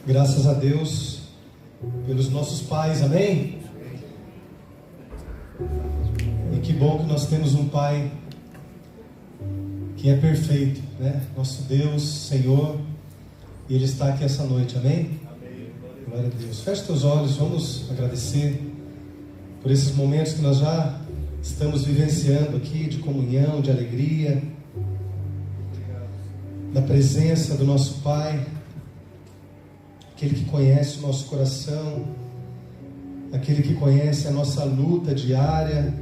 Graças a Deus pelos nossos pais, amém? E que bom que nós temos um Pai que é perfeito, né? Nosso Deus, Senhor, e Ele está aqui essa noite, amém? Glória a Deus. Feche teus olhos, vamos agradecer por esses momentos que nós já estamos vivenciando aqui, de comunhão, de alegria, da presença do nosso Pai, aquele que conhece o nosso coração, aquele que conhece a nossa luta diária,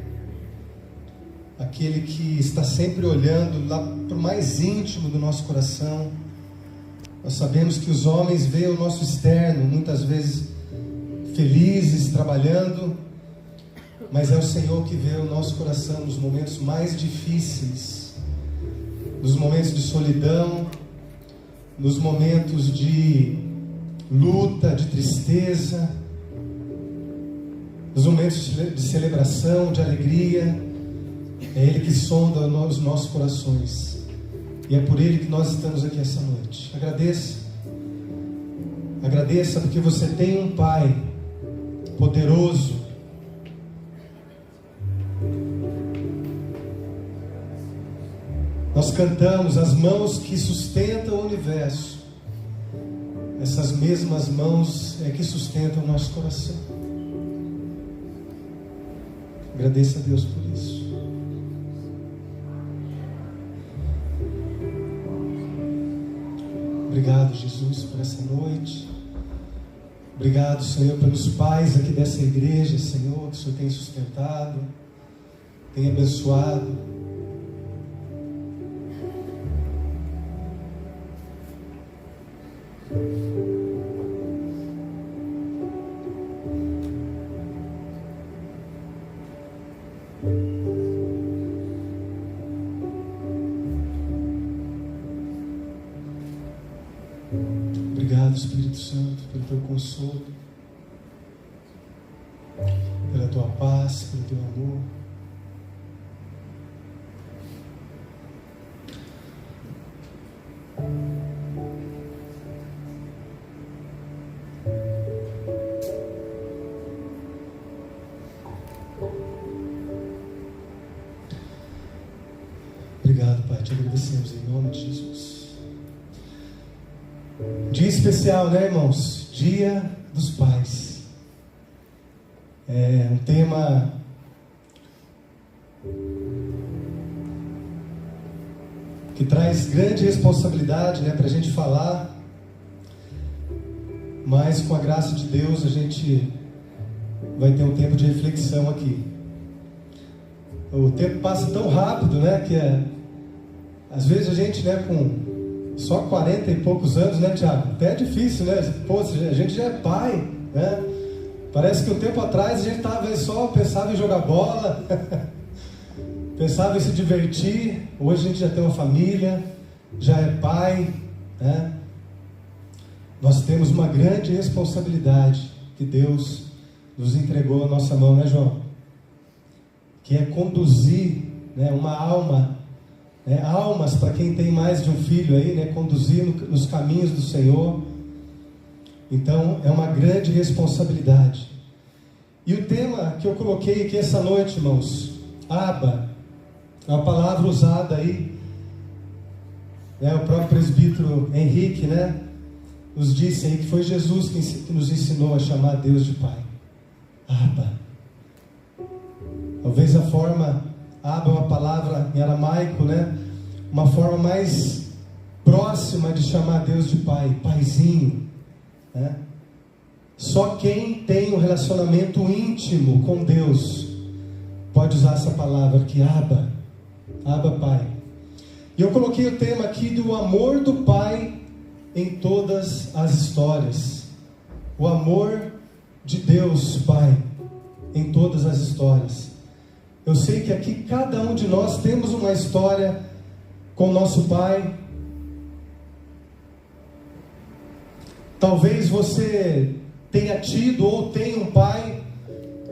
aquele que está sempre olhando lá para o mais íntimo do nosso coração. Nós sabemos que os homens veem o nosso externo, muitas vezes felizes, trabalhando, mas é o Senhor que vê o nosso coração nos momentos mais difíceis, nos momentos de solidão, nos momentos de luta, de tristeza, nos momentos de celebração, de alegria. É Ele que sonda os nossos corações, e é por Ele que nós estamos aqui essa noite. Agradeça porque você tem um Pai poderoso, nós cantamos as mãos que sustentam o universo. Essas mesmas mãos é que sustentam o nosso coração. Agradeça a Deus por isso. Obrigado, Jesus, por essa noite. Obrigado, Senhor, pelos pais aqui dessa igreja, Senhor, que o Senhor tem sustentado, tem abençoado. Obrigado, Espírito Santo, pelo teu consolo, pela tua paz, pelo teu amor. Obrigado, Pai, te agradecemos em nome de Jesus. Dia especial, né, irmãos? Dia dos Pais. É um tema que traz grande responsabilidade, né, para a gente falar, mas com a graça de Deus a gente vai ter um tempo de reflexão aqui. O tempo passa tão rápido, né, que às vezes a gente, né, com só 40 e poucos anos, né, Tiago? Até é difícil, né? Pô, a gente já é pai, né? Parece que um tempo atrás a gente pensava em jogar bola, pensava em se divertir. Hoje a gente já tem uma família, já é pai, né? Nós temos uma grande responsabilidade que Deus nos entregou à nossa mão, né, João? Que é conduzir, né, uma alma, almas para quem tem mais de um filho aí, né, conduzir nos caminhos do Senhor. Então é uma grande responsabilidade. E o tema que eu coloquei aqui essa noite, irmãos, Abba, é uma palavra usada aí, né, o próprio presbítero Henrique, né, nos disse aí que foi Jesus que nos ensinou a chamar Deus de Pai. Abba. Talvez a forma Abba é uma palavra em aramaico, né? Uma forma mais próxima de chamar Deus de Pai, Paizinho, né? Só quem tem um relacionamento íntimo com Deus pode usar essa palavra aqui, Abba, Abba Pai. E eu coloquei o tema aqui do amor do Pai em todas as histórias. O amor de Deus, Pai, em todas as histórias. Eu sei que aqui cada um de nós temos uma história com o nosso Pai. Talvez você tenha tido ou tenha um pai,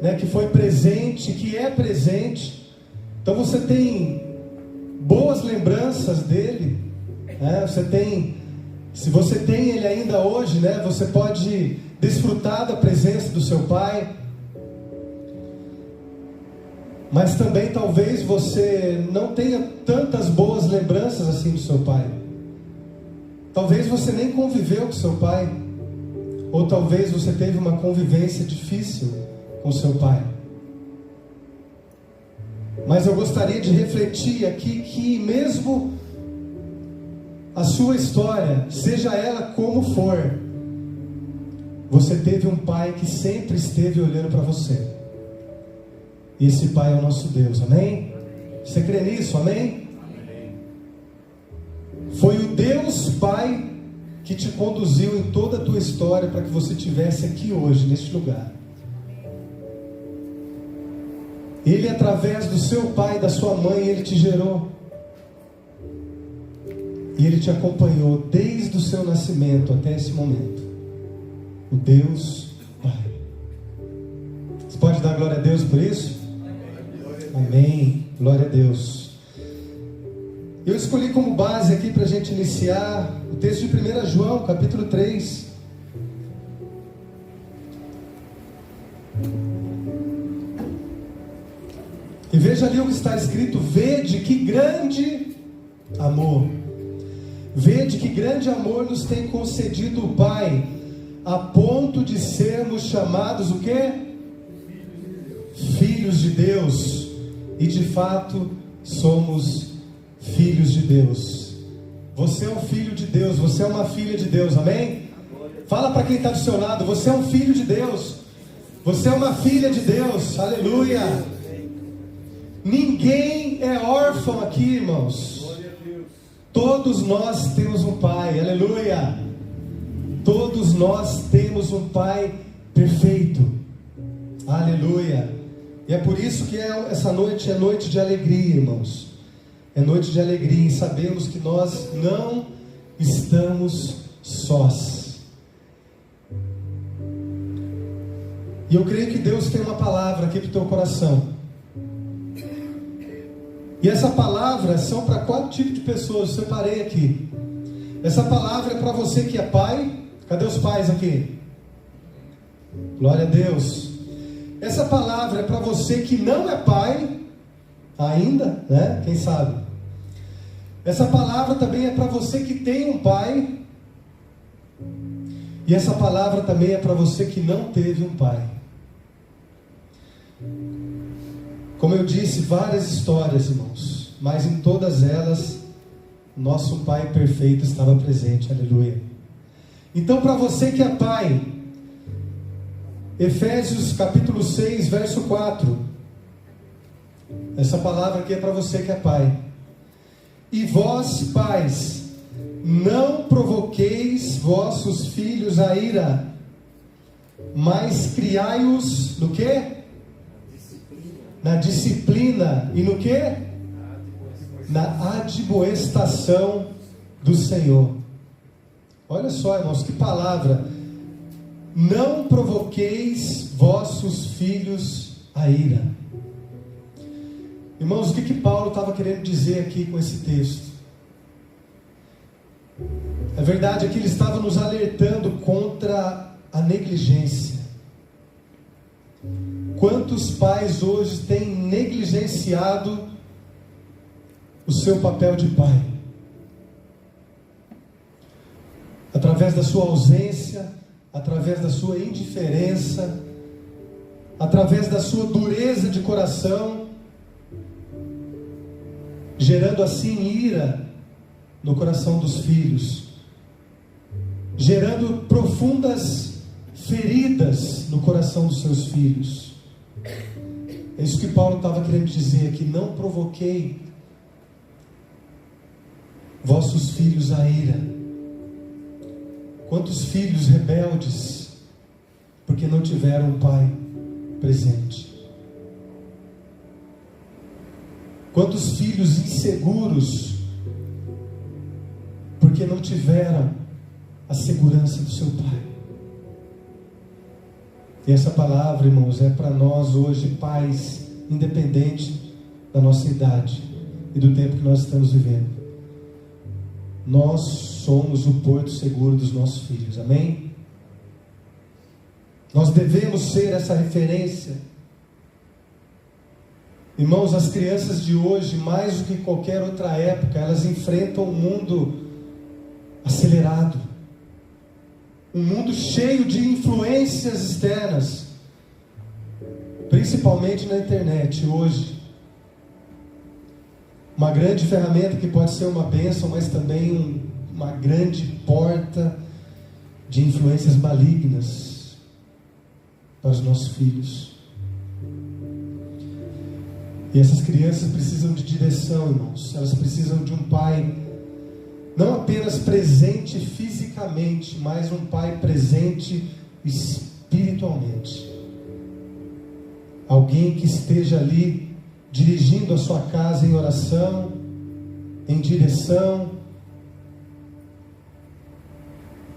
né, que foi presente, que é presente. Então você tem boas lembranças dele, né? Você tem Se você tem ele ainda hoje, né, você pode desfrutar da presença do seu pai. Mas também talvez você não tenha tantas boas lembranças assim do seu pai. Talvez você nem conviveu com seu pai. Ou talvez você teve uma convivência difícil com seu pai. Mas eu gostaria de refletir aqui que mesmo a sua história, seja ela como for, você teve um pai que sempre esteve olhando para você. E esse pai é o nosso Deus, amém? Você crê nisso, amém? Foi o Deus Pai que te conduziu em toda a tua história para que você estivesse aqui hoje, neste lugar. Ele, através do seu pai e da sua mãe, ele te gerou. E ele te acompanhou desde o seu nascimento até esse momento. O Deus Pai. Você pode dar glória a Deus por isso? Amém. Glória a Deus. Eu escolhi como base aqui para a gente iniciar o texto de 1 João, capítulo 3. E veja ali o que está escrito: vede que grande amor. Vede que grande amor nos tem concedido o Pai, a ponto de sermos chamados o quê? Filhos de Deus. E de fato somos filhos de Deus. Você é um filho de Deus, você é uma filha de Deus, amém? Fala para quem está do seu lado: você é um filho de Deus, você é uma filha de Deus, aleluia. Ninguém é órfão aqui, irmãos. Todos nós temos um pai, aleluia. Todos nós temos um pai perfeito, aleluia. E é por isso que essa noite é noite de alegria, irmãos. É noite de alegria em sabermos que nós não estamos sós. E eu creio que Deus tem uma palavra aqui para o teu coração. E essa palavra são para 4 tipos de pessoas. Eu separei aqui. Essa palavra é para você que é pai. Cadê os pais aqui? Glória a Deus. Essa palavra é para você que não é pai ainda, né? Quem sabe? Essa palavra também é para você que tem um pai. E essa palavra também é para você que não teve um pai. Como eu disse, várias histórias, irmãos, mas em todas elas, nosso Pai perfeito estava presente, aleluia. Então, para você que é pai, Efésios capítulo 6, verso 4, essa palavra aqui é para você que é pai. E vós, pais, não provoqueis vossos filhos a ira, mas criai-os no quê? Na disciplina e no que? Na admoestação do Senhor. Olha só, irmãos, que palavra. Não provoqueis vossos filhos a ira. Irmãos, o que Paulo estava querendo dizer aqui com esse texto? A verdade é que ele estava nos alertando contra a negligência. Quantos pais hoje têm negligenciado o seu papel de pai? Através da sua ausência, através da sua indiferença, através da sua dureza de coração, gerando assim ira no coração dos filhos, gerando profundas feridas no coração dos seus filhos. É isso que Paulo estava querendo dizer aqui: não provoquei vossos filhos a ira. Quantos filhos rebeldes, porque não tiveram um pai presente? Quantos filhos inseguros, porque não tiveram a segurança do seu pai? E essa palavra, irmãos, é para nós hoje, pais, independente da nossa idade e do tempo que nós estamos vivendo. nós somos o porto seguro dos nossos filhos, amém? Nós devemos ser essa referência. Irmãos, as crianças de hoje, mais do que qualquer outra época, elas enfrentam um mundo acelerado, um mundo cheio de influências externas, principalmente na internet hoje. Uma grande ferramenta que pode ser uma bênção, mas também uma grande porta de influências malignas para os nossos filhos. E essas crianças precisam de direção, irmãos. Elas precisam de um pai não apenas presente fisicamente, mas um pai presente espiritualmente. Alguém que esteja ali dirigindo a sua casa em oração, em direção,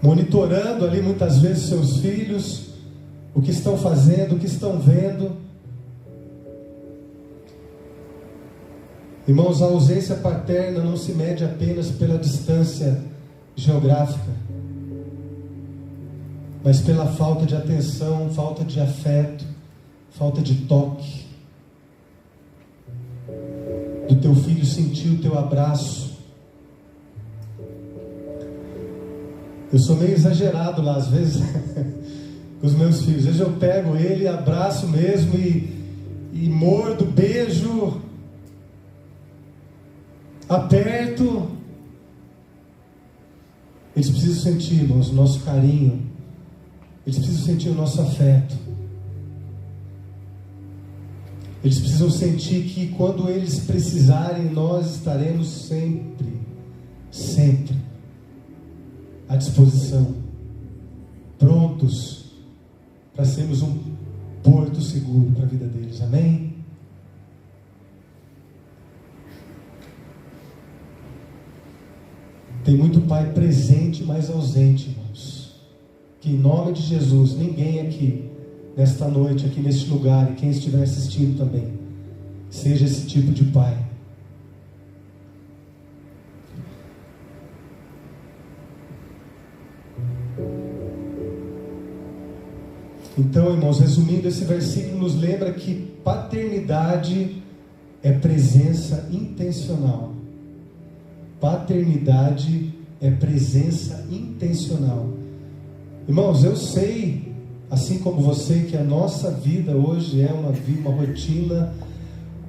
monitorando ali muitas vezes seus filhos, o que estão fazendo, o que estão vendo. Irmãos, a ausência paterna não se mede apenas pela distância geográfica, mas pela falta de atenção, falta de afeto, falta de toque. Do teu filho sentir o teu abraço. Eu sou meio exagerado lá, às vezes, com os meus filhos. Às vezes eu pego ele, abraço mesmo e mordo, beijo, aperto. Eles precisam sentir, irmãos, o nosso carinho. Eles precisam sentir o nosso afeto. Eles precisam sentir que quando eles precisarem, nós estaremos sempre à disposição, prontos para sermos um porto seguro para a vida deles, amém? Tem muito pai presente, mas ausente, irmãos. Que em nome de Jesus, ninguém aqui, nesta noite, aqui neste lugar, e quem estiver assistindo também, seja esse tipo de pai. Então, irmãos, resumindo, esse versículo nos lembra que paternidade é presença intencional. Paternidade é presença intencional. Irmãos, eu sei, assim como você, que a nossa vida hoje é uma rotina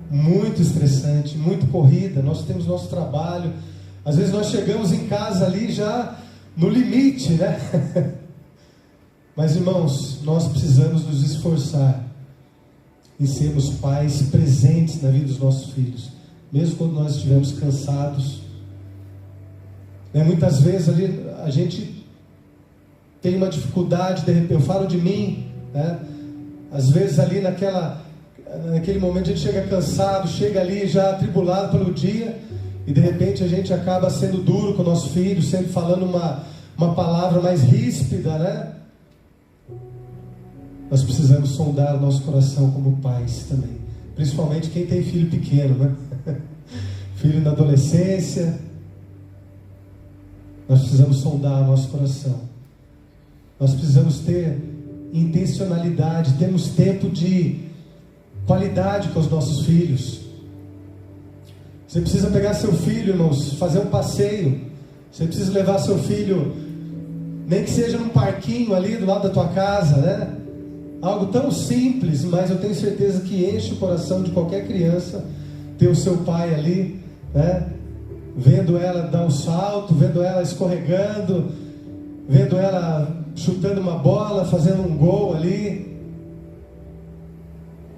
muito estressante, muito corrida. Nós temos nosso trabalho. Às vezes nós chegamos em casa ali já no limite, né? Mas, irmãos, nós precisamos nos esforçar em sermos pais presentes na vida dos nossos filhos, mesmo quando nós estivermos cansados. Muitas vezes ali a gente tem uma dificuldade, de repente, eu falo de mim, né? Às vezes ali naquele momento a gente chega cansado, chega ali já atribulado pelo dia, e de repente a gente acaba sendo duro com o nosso filho, sempre falando uma palavra mais ríspida, né? Nós precisamos sondar o nosso coração como pais também, principalmente quem tem filho pequeno, né? Filho na adolescência. Nós precisamos sondar o nosso coração. Nós precisamos ter intencionalidade, temos tempo de qualidade com os nossos filhos. Você precisa pegar seu filho, irmãos, fazer um passeio. Você precisa levar seu filho, nem que seja num parquinho ali do lado da tua casa, né? Algo tão simples, mas eu tenho certeza que enche o coração de qualquer criança ter o seu pai ali, né? Vendo ela dar um salto, vendo ela escorregando, vendo ela chutando uma bola, fazendo um gol ali.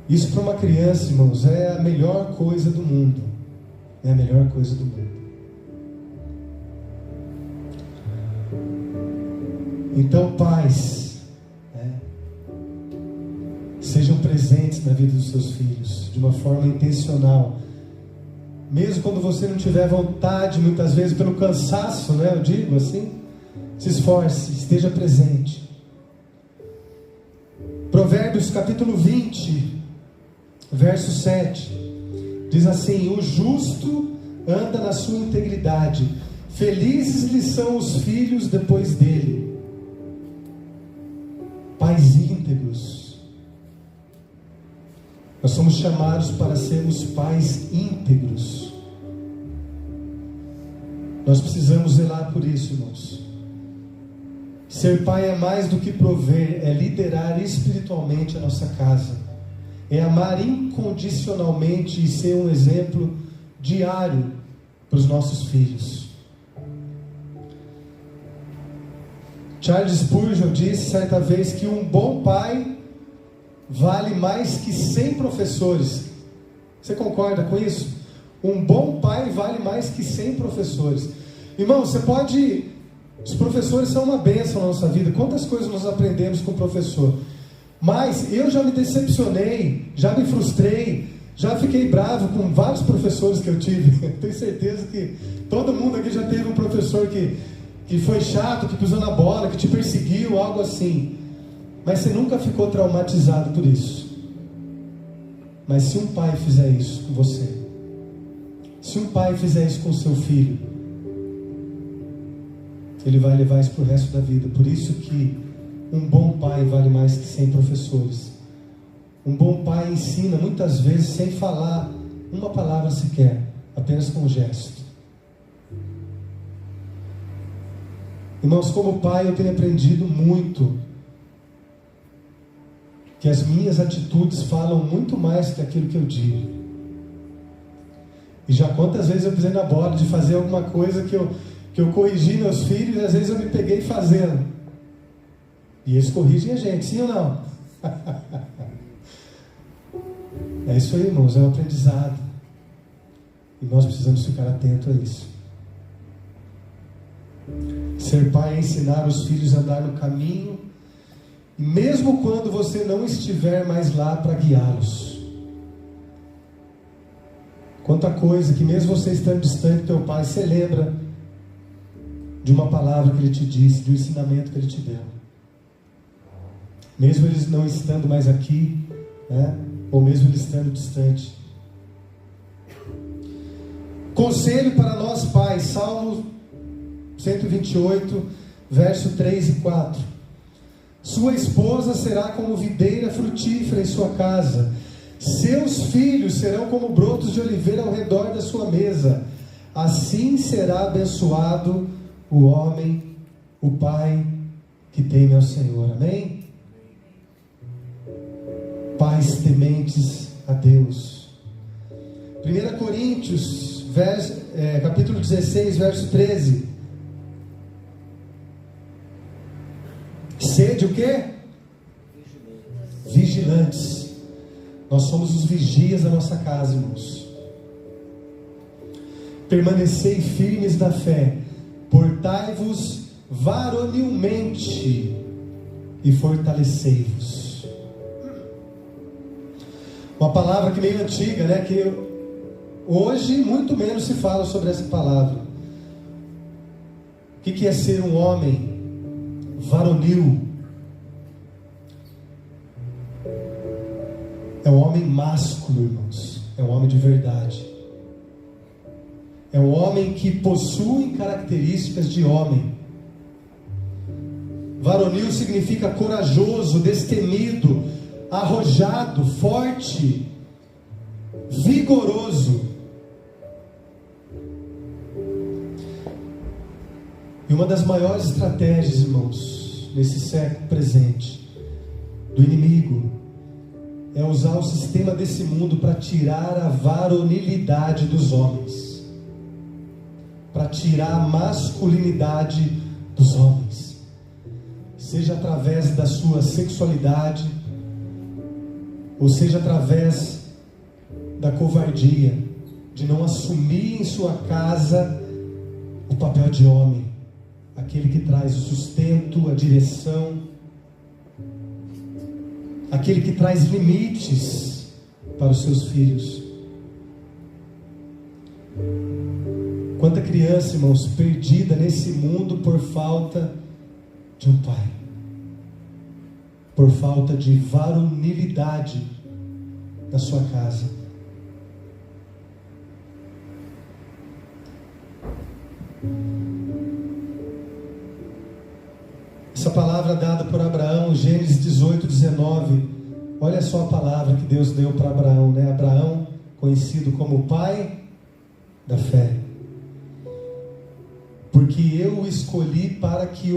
Isso para uma criança, irmãos, é a melhor coisa do mundo. É a melhor coisa do mundo. Então, pais, sejam presentes na vida dos seus filhos de uma forma intencional. Mesmo quando você não tiver vontade, muitas vezes pelo cansaço, né? Eu digo assim, se esforce, esteja presente. Provérbios capítulo 20, verso 7, diz assim: o justo anda na sua integridade, Felizes lhes são os filhos depois dele. Pais íntegros. Nós somos chamados para sermos pais íntegros. Nós precisamos zelar por isso, irmãos. Ser pai é mais do que prover, é liderar espiritualmente a nossa casa. É amar incondicionalmente e ser um exemplo diário para os nossos filhos. Charles Spurgeon disse certa vez que um bom pai vale mais que 100 professores. Você concorda com isso? Um bom pai vale mais que 100 professores. Irmão, você pode... Os professores são uma bênção na nossa vida. Quantas coisas nós aprendemos com o professor. Mas eu já me decepcionei, já me frustrei, já fiquei bravo com vários professores que eu tive. Tenho certeza que todo mundo aqui já teve um professor que foi chato, que pisou na bola, que te perseguiu, algo assim. Mas você nunca ficou traumatizado por isso. Mas se um pai fizer isso com você, se um pai fizer isso com o seu filho, ele vai levar isso para o resto da vida. Por isso que um bom pai vale mais que 100 professores. Um bom pai ensina muitas vezes sem falar uma palavra sequer, apenas com um gesto. Irmãos, como pai eu tenho aprendido muito que as minhas atitudes falam muito mais que aquilo que eu digo. E já quantas vezes eu pisei na bola de fazer alguma coisa que eu corrigi meus filhos, e às vezes eu me peguei fazendo. E eles corrigem a gente, sim ou não? É isso aí, irmãos, é um aprendizado. E nós precisamos ficar atentos a isso. Ser pai é ensinar os filhos a andar no caminho, mesmo quando você não estiver mais lá para guiá-los. Quanta coisa que mesmo você estando distante do teu pai, você lembra de uma palavra que ele te disse, de um ensinamento que ele te deu. Mesmo eles não estando mais aqui, né? Ou mesmo eles estando distante. Conselho para nós pais, Salmo 128, verso 3 e 4. Sua esposa será como videira frutífera em sua casa. Seus filhos serão como brotos de oliveira ao redor da sua mesa. Assim será abençoado o homem, o pai que teme ao Senhor. Amém? Pais tementes a Deus. 1 Coríntios, capítulo 16, verso 13. Sede o quê? Vigilantes. Nós somos os vigias da nossa casa, irmãos. Permanecei firmes na fé, portai-vos varonilmente e fortalecei-vos. Uma palavra que meio antiga, né? Que hoje muito menos se fala sobre essa palavra. O que é ser um homem varonil? É um homem másculo, irmãos. É um homem de verdade. É um homem que possui características de homem. Varonil significa corajoso, destemido, arrojado, forte, vigoroso. E uma das maiores estratégias, irmãos, nesse século presente, do inimigo, é usar o sistema desse mundo para tirar a varonilidade dos homens, para tirar a masculinidade dos homens, seja através da sua sexualidade, ou seja através da covardia, de não assumir em sua casa o papel de homem, aquele que traz o sustento, a direção, aquele que traz limites para os seus filhos. Quanta criança, irmãos, perdida nesse mundo por falta de um pai, por falta de varonilidade na sua casa. Essa palavra dada por Abraão, Gênesis 18, 19. Olha só a palavra que Deus deu para Abraão, né? Abraão, conhecido como o pai da fé. Porque eu o escolhi para que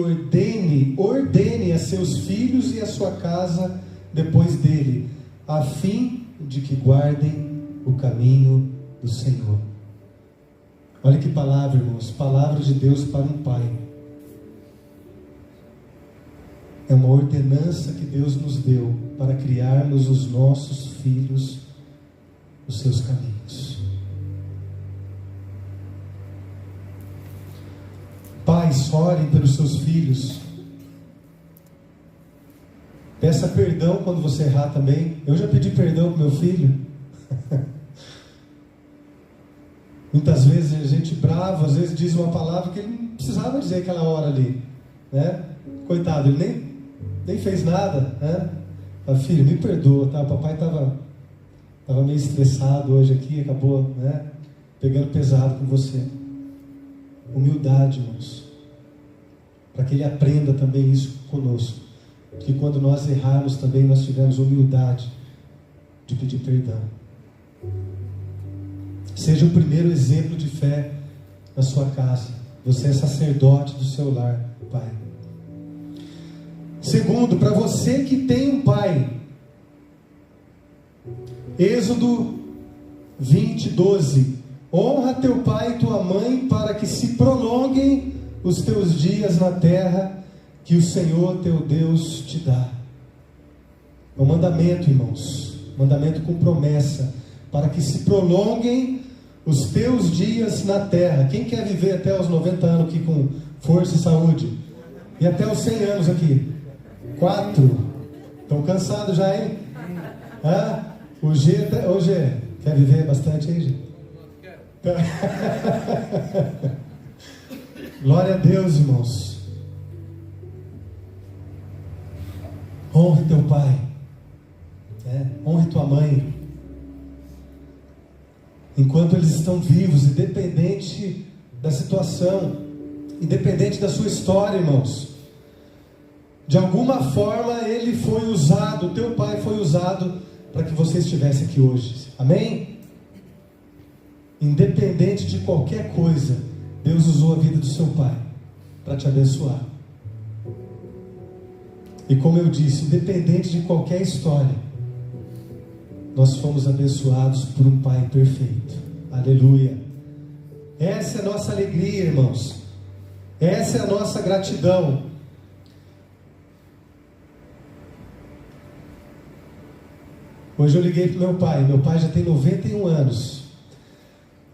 ordene a seus filhos e a sua casa depois dele, a fim de que guardem o caminho do Senhor. Olha que palavra, irmãos, palavra de Deus para um pai. É uma ordenança que Deus nos deu para criarmos os nossos filhos nos seus caminhos. Pais, orem pelos seus filhos. Peça perdão quando você errar também. Eu já pedi perdão para meu filho. Muitas vezes a gente bravo, às vezes diz uma palavra que ele não precisava dizer aquela hora ali, né? Coitado, ele nem fez nada, né? Fala, filho, me perdoa, tá? O papai estava meio estressado hoje aqui, acabou, né? Pegando pesado com você. Humildade, irmãos, para que ele aprenda também isso conosco, que quando nós errarmos também nós tivermos humildade de pedir perdão. Seja o primeiro exemplo de fé na sua casa. Você é sacerdote do seu lar, pai. Segundo, para você que tem um pai, Êxodo 20, 12. Honra teu pai e tua mãe para que se prolonguem os teus dias na terra que o Senhor teu Deus te dá. É um mandamento, irmãos. Mandamento com promessa. Para que se prolonguem os teus dias na terra. Quem quer viver até os 90 anos aqui com força e saúde? E até os 100 anos aqui? 4. Estão cansados já, hein? O G, quer viver bastante aí, G? Glória a Deus, irmãos. Honre teu pai, honre tua mãe, enquanto eles estão vivos, independente da situação, independente da sua história, irmãos. De alguma forma ele foi usado, teu pai foi usado para que você estivesse aqui hoje. Amém? Independente de qualquer coisa, Deus usou a vida do seu pai para te abençoar. E como eu disse, independente de qualquer história, nós fomos abençoados por um pai perfeito. Aleluia. Essa é a nossa alegria, irmãos. Essa é a nossa gratidão. Hoje eu liguei para meu pai já tem 91 anos,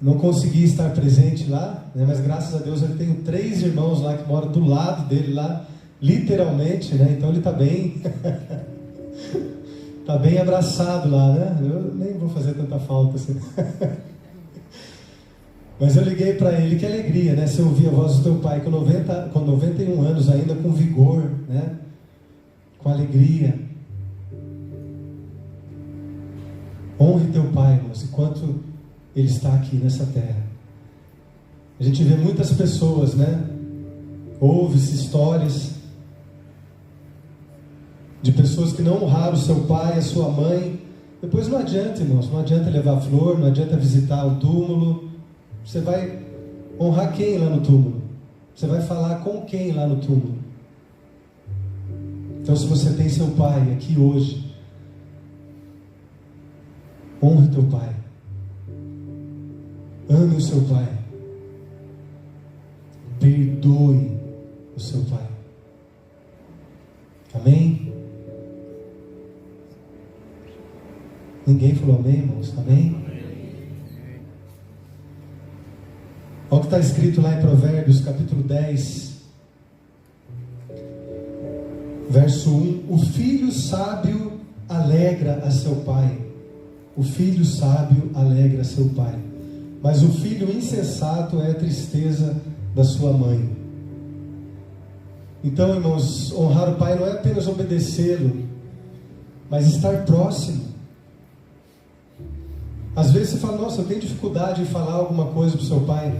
não consegui estar presente lá, né, mas graças a Deus eu tenho 3 irmãos lá que moram do lado dele lá, literalmente, né, então ele está bem, está bem abraçado lá, né, eu nem vou fazer tanta falta assim. Mas eu liguei para ele, que alegria, né, se ouvir a voz do teu pai com 91 anos ainda, com vigor, né, com alegria. Honre teu pai, irmãos, enquanto ele está aqui nessa terra. A gente vê muitas pessoas, né? Ouve-se histórias de pessoas que não honraram o seu pai, a sua mãe. Depois não adianta, irmãos, não adianta levar flor, não adianta visitar o túmulo. Você vai honrar quem lá no túmulo? Você vai falar com quem lá no túmulo? Então, se você tem seu pai aqui hoje, honre teu pai. Ame o seu pai. Perdoe o seu pai. Amém? Ninguém falou amém, irmãos? Amém? Olha o que está escrito lá em Provérbios, capítulo 10, verso 1. O filho sábio alegra a seu pai. O filho sábio alegra seu pai, mas o filho insensato é a tristeza da sua mãe. Então, irmãos, honrar o pai não é apenas obedecê-lo, mas estar próximo. Às vezes você fala, nossa, eu tenho dificuldade em falar alguma coisa para o seu pai.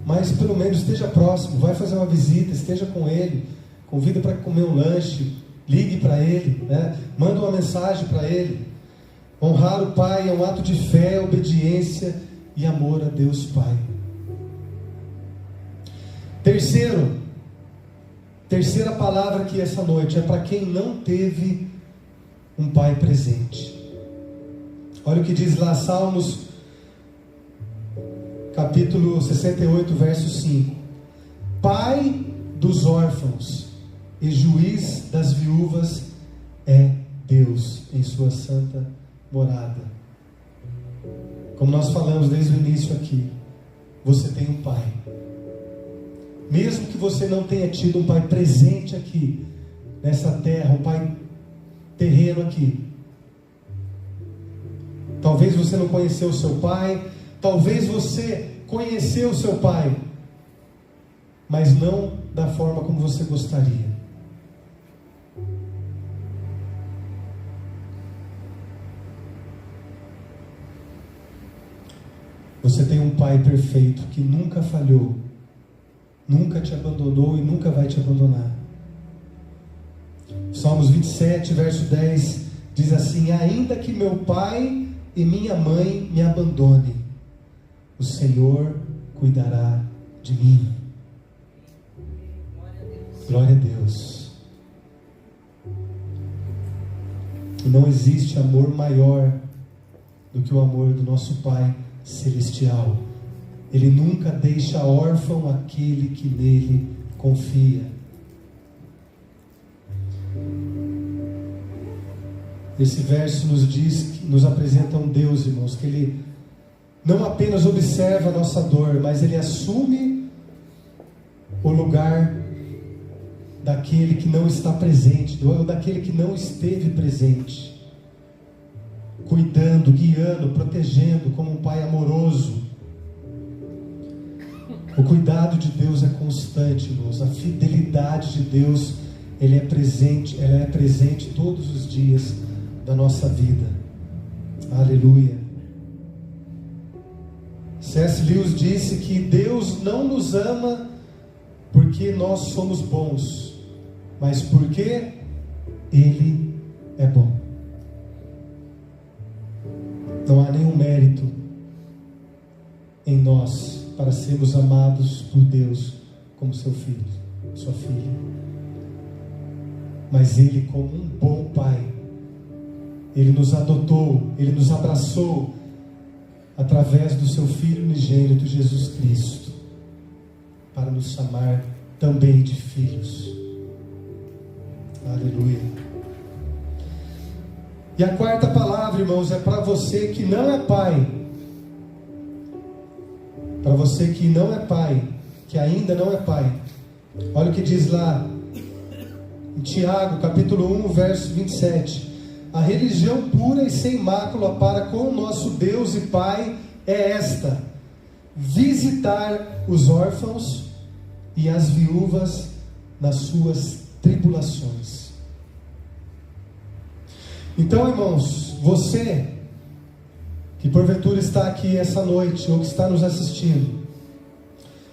mas pelo menos esteja próximo, vai fazer uma visita, esteja com ele, convida para comer um lanche, ligue para ele, né? Manda uma mensagem para ele. Honrar o pai é um ato de fé, obediência e amor a Deus Pai. Terceira palavra aqui essa noite é para quem não teve um pai presente. Olha o que diz lá, Salmos capítulo 68, verso 5. Pai dos órfãos e juiz das viúvas é Deus em sua santa morada. Como nós falamos desde o início aqui, você tem um pai. Mesmo que você não tenha tido um pai presente aqui, nessa terra, um pai terreno aqui. Talvez você não conheceu o seu pai, talvez você conheceu o seu pai, mas não da forma como você gostaria. Você tem um pai perfeito que nunca falhou, nunca te abandonou e nunca vai te abandonar. Salmos 27, verso 10 diz assim: ainda que meu pai e minha mãe me abandonem, o Senhor cuidará de mim. Glória a Deus. E não existe amor maior do que o amor do nosso Pai Celestial. Ele nunca deixa órfão aquele que nele confia. Esse verso nos diz, nos apresenta um Deus, irmãos, que Ele não apenas observa a nossa dor, mas Ele assume o lugar daquele que não está presente, ou daquele que não esteve presente, cuidando, guiando, protegendo, como um pai amoroso. O cuidado de Deus é constante, irmãos. A fidelidade de Deus, ela é presente todos os dias da nossa vida. Aleluia. C.S. Lewis disse que Deus não nos ama porque nós somos bons, mas porque Ele é bom. Não há nenhum mérito em nós para sermos amados por Deus como seu filho, sua filha. Mas Ele, como um bom Pai, Ele nos adotou, Ele nos abraçou através do seu Filho unigênito Jesus Cristo, para nos chamar também de filhos. Aleluia. E a quarta palavra, irmãos, é para você que não é pai. Para você que não é pai, que ainda não é pai. Olha o que diz lá em Tiago, capítulo 1, verso 27. A religião pura e sem mácula para com o nosso Deus e Pai é esta: visitar os órfãos e as viúvas nas suas tribulações. Então, irmãos, você que porventura está aqui essa noite, ou que está nos assistindo,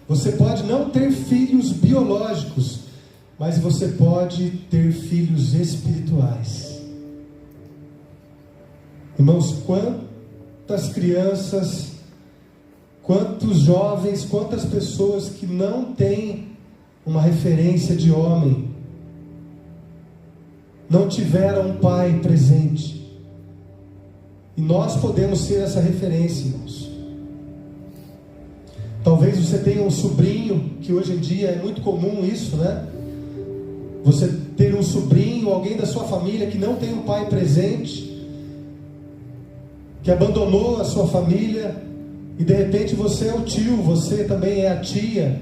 você pode não ter filhos biológicos, mas você pode ter filhos espirituais. Irmãos, quantas crianças, quantos jovens, quantas pessoas que não têm uma referência de homem, não tiveram um pai presente. E nós podemos ser essa referência, irmãos. Talvez você tenha um sobrinho, que hoje em dia é muito comum isso, né? Você ter um sobrinho, alguém da sua família que não tem um pai presente, que abandonou a sua família, e de repente você é o tio, você também é a tia.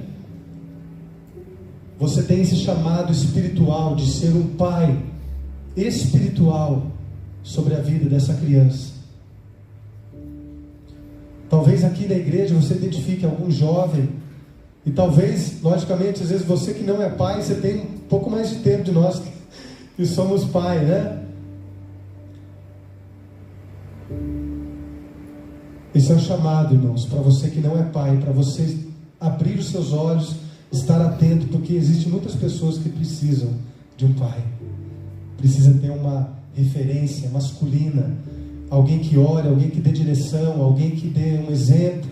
Você tem esse chamado espiritual de ser um pai espiritual sobre a vida dessa criança. Talvez aqui na igreja você identifique algum jovem, e talvez, logicamente, às vezes você que não é pai, você tem um pouco mais de tempo de nós que somos pai, né? Esse é o chamado, irmãos, para você que não é pai, para você abrir os seus olhos, estar atento, porque existem muitas pessoas que precisam de um pai. Precisa ter uma referência masculina, alguém que ore, alguém que dê direção, alguém que dê um exemplo.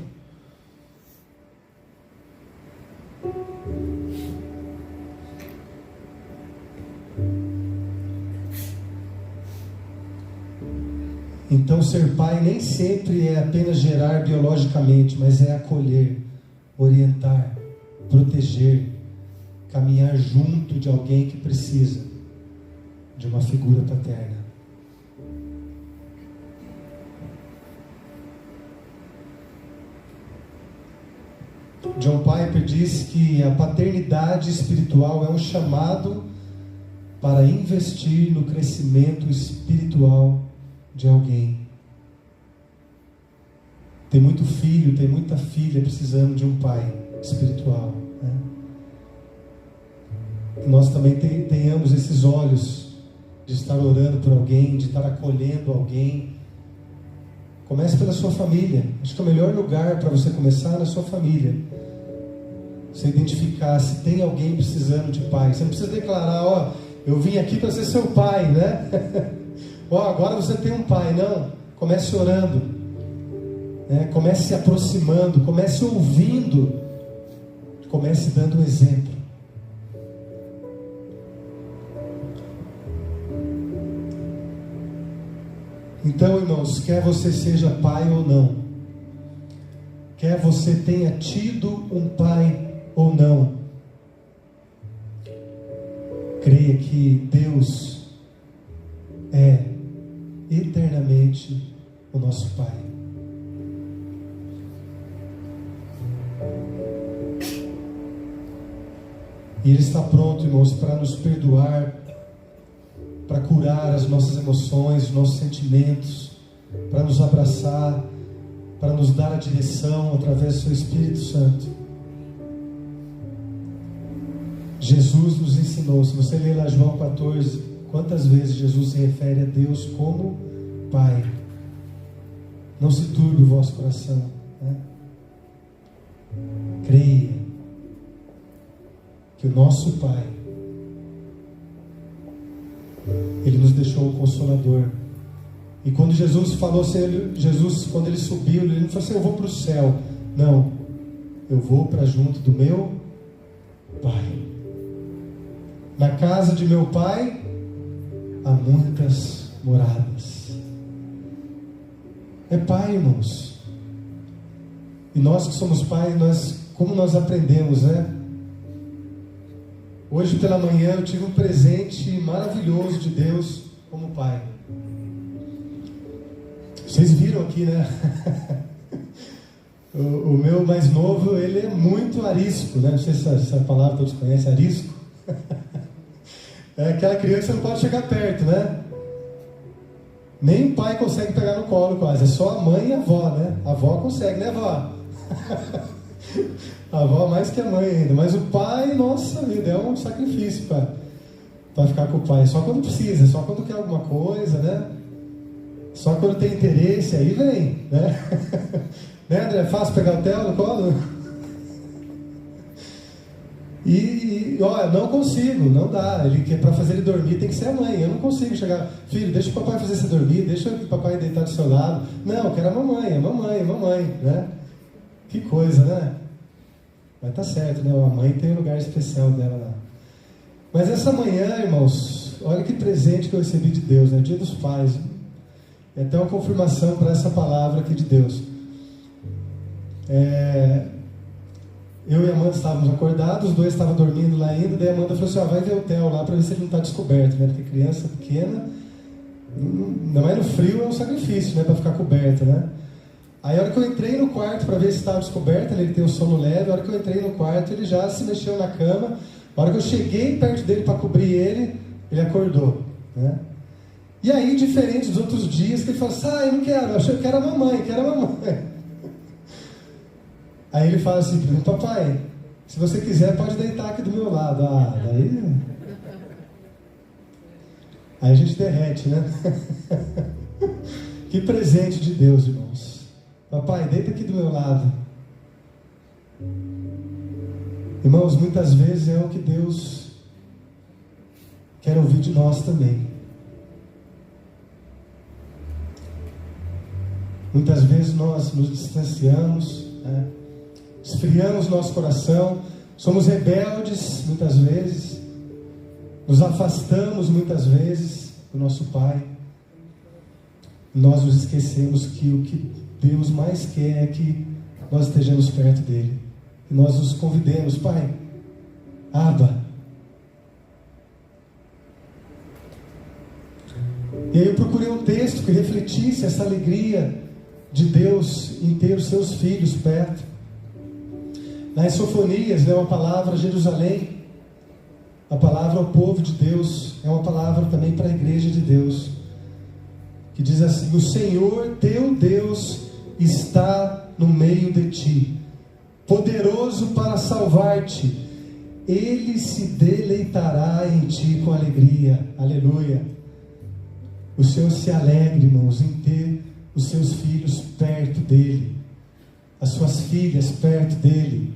Então, ser pai nem sempre é apenas gerar biologicamente, mas é acolher, orientar, proteger, caminhar junto de alguém que precisa de uma figura paterna. John Piper diz que a paternidade espiritual é um chamado para investir no crescimento espiritual de alguém. Tem muito filho, tem muita filha precisando de um pai espiritual, né? Que nós também tenhamos esses olhos de estar orando por alguém, de estar acolhendo alguém. Comece pela sua família. Acho que o melhor lugar para você começar é na sua família. Você identificar se tem alguém precisando de pai. Você não precisa declarar, ó, eu vim aqui para ser seu pai, né? Ó, agora você tem um pai. Não, comece orando, né? Comece se aproximando, comece ouvindo, comece dando um exemplo. Então, irmãos, quer você seja pai ou não, quer você tenha tido um pai ou não, creia que Deus é eternamente o nosso Pai. E Ele está pronto, irmãos, para nos perdoar, para curar as nossas emoções, os nossos sentimentos, para nos abraçar, para nos dar a direção através do seu Espírito Santo. Jesus nos ensinou, se você ler lá João 14, quantas vezes Jesus se refere a Deus como Pai. Não se turbe o vosso coração, né? Creia que o nosso Pai, Ele nos deixou o Consolador. E quando Jesus falou, quando Ele subiu, Ele não falou assim, eu vou para o céu. Não, eu vou para junto do meu Pai. Na casa de meu Pai há muitas moradas. É Pai, irmãos. E nós que somos pais, como nós aprendemos, né? Hoje pela manhã eu tive um presente maravilhoso de Deus como pai. Vocês viram aqui, né? O meu mais novo, ele é muito arisco, né? Não sei se essa palavra todos conhecem, arisco. É aquela criança que não pode chegar perto, né? Nem o pai consegue pegar no colo quase, é só a mãe e a avó, né? A avó consegue, né, avó? A avó mais que a mãe ainda, mas o pai, nossa vida, é um sacrifício para ficar com o pai, só quando precisa, só quando quer alguma coisa, né? Só quando tem interesse, aí vem, né? Né, André? É fácil pegar o Theo no colo? E olha, não consigo, não dá. Para fazer ele dormir tem que ser a mãe. Eu não consigo chegar, filho, deixa o papai fazer você dormir, deixa o papai deitar do seu lado. Não, eu quero a mamãe, né? Que coisa, né? Mas tá certo, né? A mãe tem um lugar especial dela lá. Mas essa manhã, irmãos, olha que presente que eu recebi de Deus, né? Dia dos Pais. É até uma confirmação para essa palavra aqui de Deus. Eu e a Amanda estávamos acordados, os dois estavam dormindo lá ainda, daí a Amanda falou assim, vai ver o Theo lá para ver se ele não está descoberto, né? Porque criança pequena, ainda mais no frio, é um sacrifício, né? Para ficar coberta, né? Aí a hora que eu entrei no quarto para ver se estava descoberto, ele tem um sono leve, a hora que eu entrei no quarto, ele já se mexeu na cama, a hora que eu cheguei perto dele para cobrir ele acordou, né? E aí, diferente dos outros dias, que ele falou assim, eu não quero, eu quero a mamãe. Aí ele fala assim, papai, se você quiser pode deitar aqui do meu lado. Aí a gente derrete, né? Que presente de Deus, irmãos. Papai, deita aqui do meu lado. Irmãos, muitas vezes é o que Deus quer ouvir de nós também. Muitas vezes nós nos distanciamos, né? Esfriamos nosso coração, somos rebeldes muitas vezes, nos afastamos muitas vezes do nosso Pai. Nós nos esquecemos que o que Deus mais quer é que nós estejamos perto dele. E nós nos convidemos: Pai, Abba. E aí eu procurei um texto que refletisse essa alegria de Deus em ter os seus filhos perto. Lá em Sofonias é uma palavra Jerusalém, a palavra ao povo de Deus, é uma palavra também para a igreja de Deus, que diz assim: o Senhor teu Deus está no meio de ti, poderoso para salvar-te, Ele se deleitará em ti com alegria. Aleluia. O Senhor se alegra, irmãos, em ter os seus filhos perto dele, as suas filhas perto dele.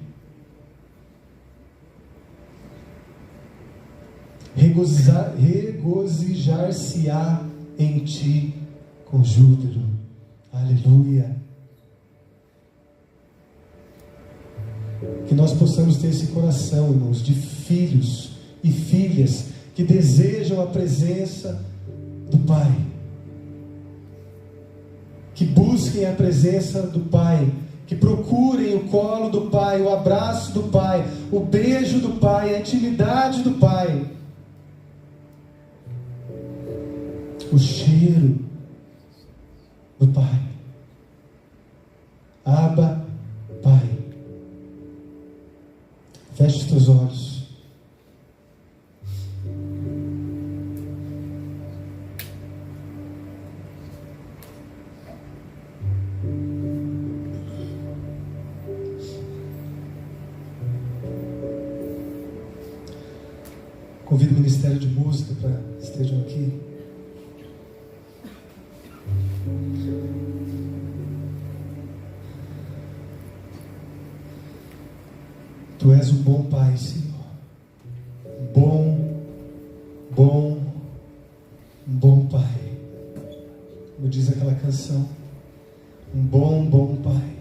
Regozijar-se-á em ti com júbilo. Aleluia. Que nós possamos ter esse coração, irmãos, de filhos e filhas que desejam a presença do Pai, que busquem a presença do Pai, que procurem o colo do Pai, o abraço do Pai, o beijo do Pai, a intimidade do Pai, o cheiro do Pai. Abba, Pai. Feche os teus olhos. Convido o Ministério de Música para que estejam aqui. Tu és um bom Pai, Senhor. Um bom Pai. Como diz aquela canção, um bom Pai.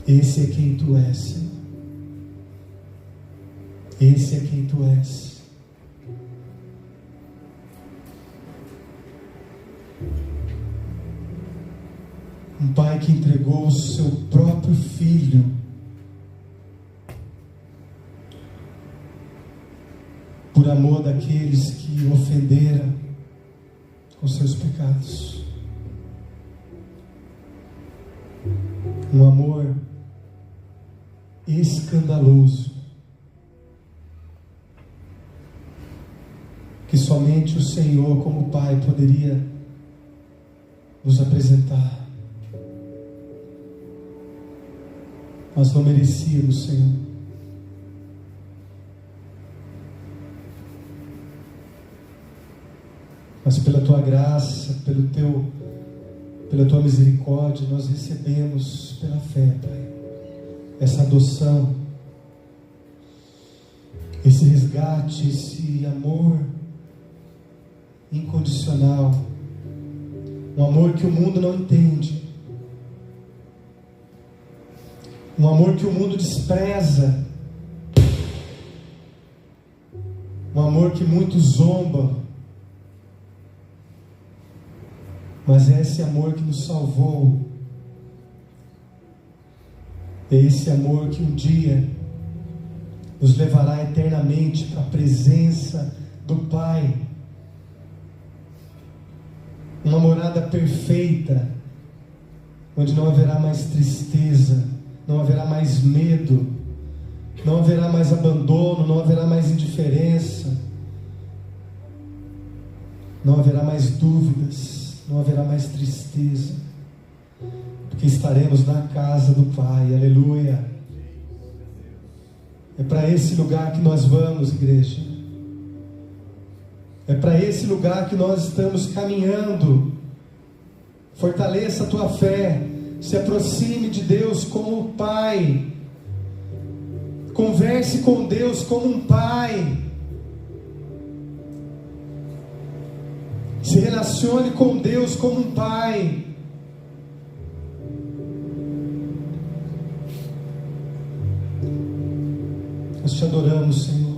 Esse é quem Tu és, Senhor. Esse é quem Tu és. Um Pai que entregou o Seu próprio Filho por amor daqueles que o ofenderam com seus pecados. Um amor escandaloso que somente o Senhor, como Pai, poderia nos apresentar. Nós não merecíamos, Senhor. Mas pela Tua graça, pela Tua misericórdia, nós recebemos pela fé, Pai, essa adoção, esse resgate, esse amor incondicional, um amor que o mundo não entende, um amor que o mundo despreza, um amor que muitos zombam, mas é esse amor que nos salvou, é esse amor que um dia nos levará eternamente para a presença do Pai, uma morada perfeita, onde não haverá mais tristeza, não haverá mais medo, não haverá mais abandono, não haverá mais indiferença, não haverá mais dúvidas, não haverá mais tristeza, porque estaremos na casa do Pai. Aleluia. É para esse lugar que nós vamos, igreja. É para esse lugar que nós estamos caminhando. Fortaleça a tua fé, se aproxime de Deus como Pai, Converse com Deus como um pai. Se relacione com Deus como um pai. Nós te adoramos, Senhor,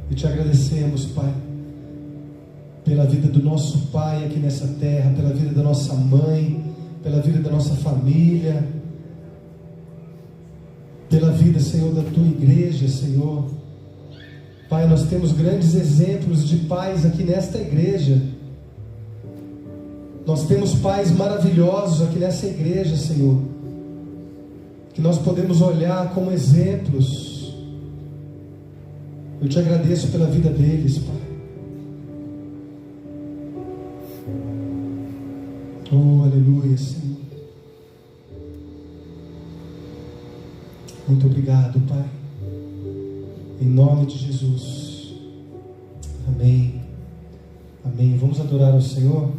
e te agradecemos, Pai, pela vida do nosso pai aqui nessa terra, pela vida da nossa mãe, pela vida da nossa família, pela vida, Senhor, da tua igreja, Senhor. Pai, nós temos grandes exemplos de pais aqui nesta igreja. Nós temos pais maravilhosos aqui nessa igreja, Senhor, que nós podemos olhar como exemplos. Eu te agradeço pela vida deles, Pai. Oh, aleluia, Senhor. Muito obrigado, Pai. Em nome de Jesus. Amém. Amém. Vamos adorar ao Senhor.